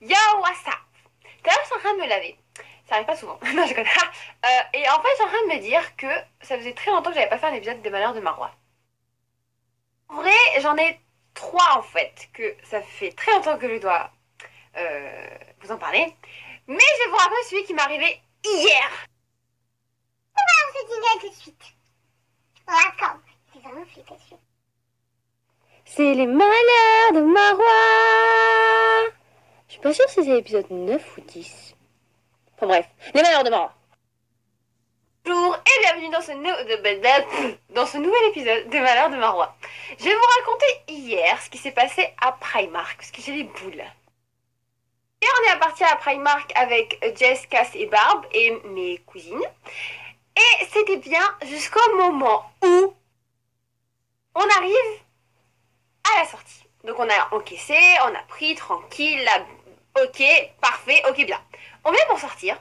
Yo, what's up? Tout à l'heure, je suis en train de me laver. Ça arrive pas souvent. Non, je connais. Et en fait, je suis en train de me dire que ça faisait très longtemps que j'avais pas fait un épisode des Malheurs de Marois. En vrai, j'en ai trois en fait, que ça fait très longtemps que je dois vous en parler. Mais je vais vous raconter celui qui m'est arrivé hier. On se dit là tout de suite. On attend. C'est vraiment flippé dessus. C'est les Malheurs de Marois. Je suis pas sûre si c'est l'épisode 9 ou 10. Enfin bref, les Malheurs de Marois. Bonjour et bienvenue dans ce nouvel épisode des Malheurs de Marois. Je vais vous raconter hier ce qui s'est passé à Primark, parce que j'ai les boules. Hier, on est parti à Primark avec Jess, Cass et Barb et mes cousines. Et c'était bien jusqu'au moment où on arrive à la sortie. Donc on a encaissé, on a pris, tranquille, là, ok, parfait, ok, bien. On vient pour sortir.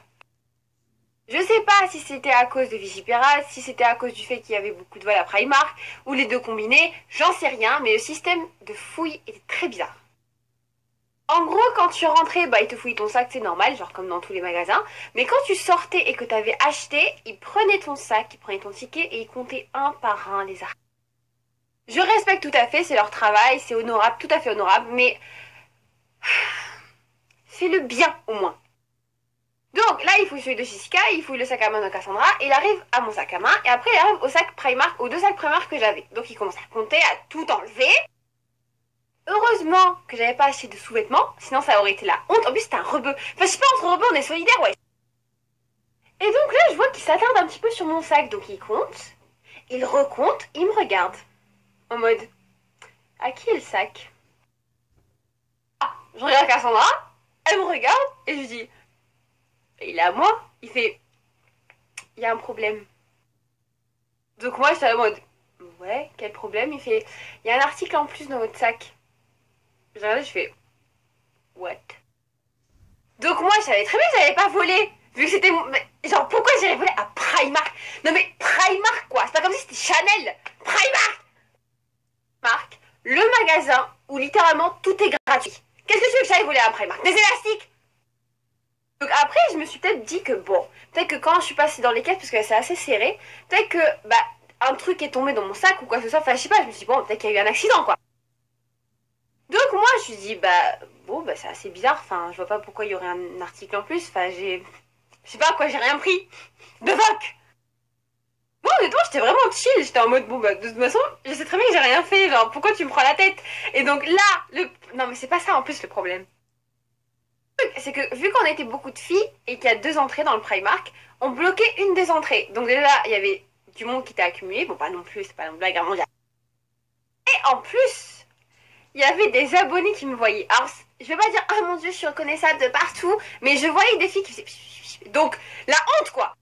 Je sais pas si c'était à cause de Vigipirate, si c'était à cause du fait qu'il y avait beaucoup de vols à Primark, ou les deux combinés, j'en sais rien, mais le système de fouille était très bizarre. En gros, quand tu rentrais, bah, ils te fouillaient ton sac, c'est normal, genre comme dans tous les magasins. Mais quand tu sortais et que tu avais acheté, ils prenaient ton sac, ils prenaient ton ticket et ils comptaient un par un les articles. Je respecte tout à fait, c'est leur travail, c'est honorable, tout à fait honorable, mais fais-le bien au moins. Donc là, il fouille celui de Jessica, il fouille le sac à main de Cassandra, et il arrive à mon sac à main, et après il arrive au sac Primark, aux deux sacs Primark que j'avais. Donc il commence à compter, à tout enlever. Heureusement que j'avais pas acheté de sous-vêtements, sinon ça aurait été la honte. En plus, c'était un rebeu. Enfin, je sais pas, entre rebeux, on est solidaires, ouais. Et donc là, je vois qu'il s'attarde un petit peu sur mon sac, donc il compte, il recompte, il me regarde. En mode, à qui est le sac? Ah, je regarde Cassandra, elle me regarde, et je dis, il est à moi. Il fait, il y a un problème. Donc moi, j'étais en mode, ouais, quel problème? Il fait, il y a un article en plus dans votre sac. Je regarde, je fais, what? Donc moi, je savais très bien que j'avais pas volé. Vu que c'était... Genre, pourquoi j'irais voler à Primark? Non mais, Primark quoi. C'est pas comme si c'était Chanel. Primark. Primark, le magasin où littéralement tout est gratuit. Qu'est-ce que tu veux que j'aille voler à Primark? Des élastiques. Donc après, je me suis peut-être dit que bon, peut-être que quand je suis passée dans les caisses, parce que c'est assez serré, peut-être que, bah, un truc est tombé dans mon sac ou quoi que ce soit. Enfin, je sais pas, je me suis dit, bon, peut-être qu'il y a eu un accident quoi. Donc moi, je me suis dit, bah, bon, bah, c'est assez bizarre. Enfin, je vois pas pourquoi il y aurait un article en plus. Enfin, je sais pas quoi, j'ai rien pris. De fuck. Moi, honnêtement, j'étais vraiment chill. J'étais en mode, bon, bah, de toute façon, je sais très bien que j'ai rien fait. Genre, pourquoi tu me prends la tête? Et donc là, non, mais c'est pas ça en plus le problème. C'est que vu qu'on était beaucoup de filles et qu'il y a deux entrées dans le Primark, on bloquait une des entrées. Donc déjà, il y avait du monde qui était accumulé. Bon, pas non plus, c'est pas une blague mondiale. Et en plus, il y avait des abonnés qui me voyaient. Alors, je vais pas dire, ah mon dieu, je suis reconnaissable de partout, mais je voyais des filles qui faisaient. Donc, la honte, quoi.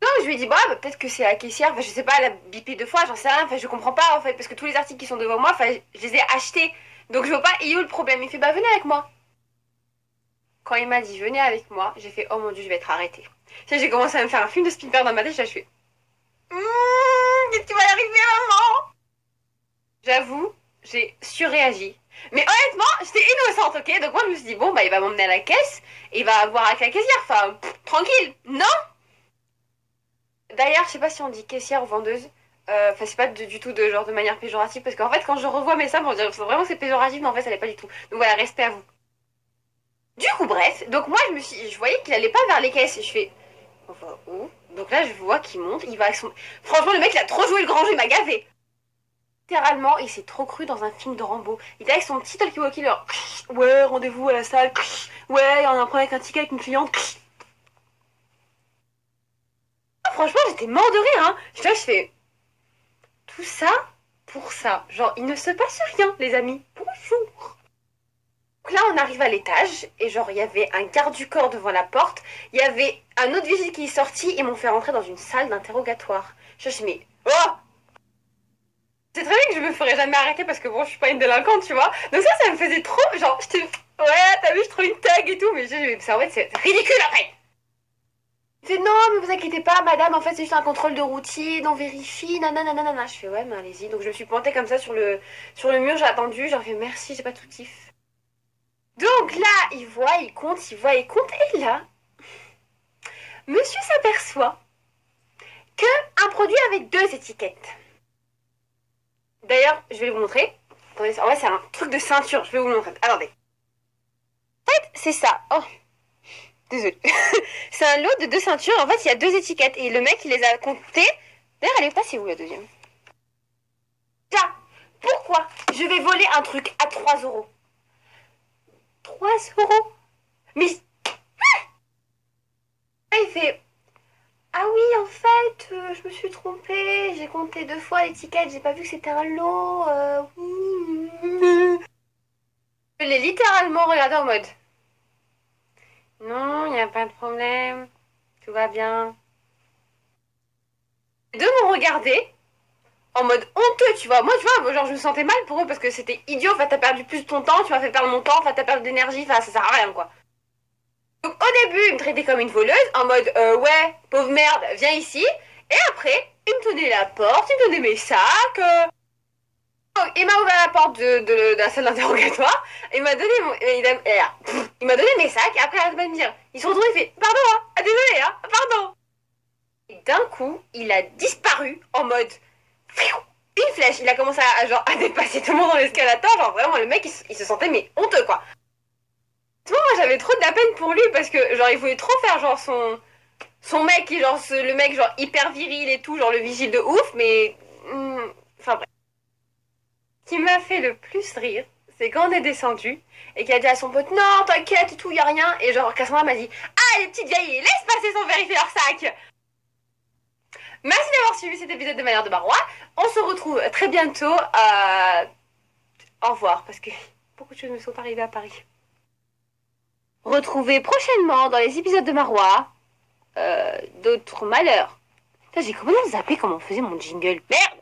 Donc, je lui ai dit, bah, peut-être que c'est la caissière. Enfin, je sais pas, elle a bipé deux fois, j'en sais rien. Enfin, je comprends pas, en fait, parce que tous les articles qui sont devant moi, enfin, je les ai achetés. Donc, je vois pas, il est où le problème? Il fait, bah, venez avec moi. Quand il m'a dit, venez avec moi, j'ai fait, oh mon dieu, je vais être arrêtée. J'ai commencé à me faire un film de Spielberg dans ma tête, je fais, qu'est-ce qui va y arriver, maman? J'avoue, j'ai surréagi. Mais honnêtement, j'étais innocente, ok? Donc moi, je me suis dit, bon, bah, il va m'emmener à la caisse, et il va voir avec la caissière. Enfin, tranquille. Non? D'ailleurs, je sais pas si on dit caissière ou vendeuse. Enfin, c'est pas du tout de genre de manière péjorative, parce qu'en fait, quand je revois mes sables, on dirait vraiment que c'est péjoratif, mais en fait, ça l'est pas du tout. Donc voilà, respect à vous. Du coup, bref, donc moi, je voyais qu'il allait pas vers les caisses, et je fais, enfin, où? Donc là, je vois qu'il monte, il va avec son... Franchement, le mec, il a trop joué le grand jeu, il m'a gavé. Littéralement, il s'est trop cru dans un film de Rambo. Il était avec son petit talkie-walkie, genre, ouais, rendez-vous à la salle, ouais, on a un problème avec un ticket avec une cliente. Franchement, j'étais mort de rire, hein. Je fais, tout ça pour ça. Genre, il ne se passe rien, les amis. Bonjour. Donc là, on arrive à l'étage, et genre, il y avait un garde du corps devant la porte, il y avait un autre vigile qui est sorti, ils m'ont fait rentrer dans une salle d'interrogatoire. Je me suis dit, mais, oh! C'est très bien que je me ferais jamais arrêter parce que bon, je suis pas une délinquante, tu vois. Donc ça me faisait trop, genre, j'étais, ouais, t'as vu, je trouve une tag et tout, mais en fait, c'est ridicule après. C'est non, mais vous inquiétez pas, madame, en fait, c'est juste un contrôle de routine, on vérifie, nanana. Je fais, ouais, mais allez-y. Donc je me suis plantée comme ça sur le mur, j'ai attendu, j'ai fait merci, j'ai pas tout tif. Donc là, il voit, il compte, et là, monsieur s'aperçoit qu'un produit avait 2 étiquettes. D'ailleurs, je vais vous montrer. Attendez, en vrai, c'est un truc de ceinture, je vais vous le montrer. Attendez. En fait, c'est ça. Oh, désolé. C'est un lot de 2 ceintures. En fait, il y a 2 étiquettes. Et le mec, il les a comptées. D'ailleurs, elle est passée où, la deuxième? Là, pourquoi je vais voler un truc à 3 euros? 3 euros? Mais... Ah, il fait... Ah oui, en fait, je me suis trompée. J'ai compté 2 fois l'étiquette. J'ai pas vu que c'était un lot. Je l'ai littéralement regardé en mode... Non, il n'y a pas de problème. Tout va bien. Les deux m'ont regardé en mode honteux, tu vois. Moi, tu vois, genre, je me sentais mal pour eux parce que c'était idiot. Enfin, t'as perdu plus de ton temps, tu m'as fait perdre mon temps, enfin, t'as perdu d'énergie, enfin, ça sert à rien, quoi. Donc, au début, ils me traitaient comme une voleuse, en mode, ouais, pauvre merde, viens ici. Et après, ils me tenaient la porte, ils me donnaient mes sacs. Il m'a ouvert la porte de la salle d'interrogatoire. Il m'a donné il m'a donné mes sacs. Et après, il va me dire, ils sont retrouvés, il fait, pardon, hein, ah, désolé, hein, pardon. Et d'un coup, il a disparu en mode une flèche. Il a commencé genre, à dépasser tout le monde dans l'escalator. Genre vraiment, le mec, il se sentait mais honteux, quoi. Moi, j'avais trop de la peine pour lui parce que genre, il voulait trop faire genre son mec, genre le mec genre hyper viril et tout, genre le vigile de ouf, mais enfin bref. Ce qui m'a fait le plus rire, c'est quand on est descendu et qu'il a dit à son pote non, t'inquiète et tout, y a rien. Et genre, Cassandra m'a dit ah, les petites vieilles, laisse passer sans vérifier leur sac. Merci d'avoir suivi cet épisode de Malheur de Marois. On se retrouve très bientôt. Au revoir, parce que beaucoup de choses me sont arrivées à Paris. Retrouvez prochainement dans les épisodes de Marois d'autres malheurs. J'ai complètement zappé comment on faisait mon jingle. Merde!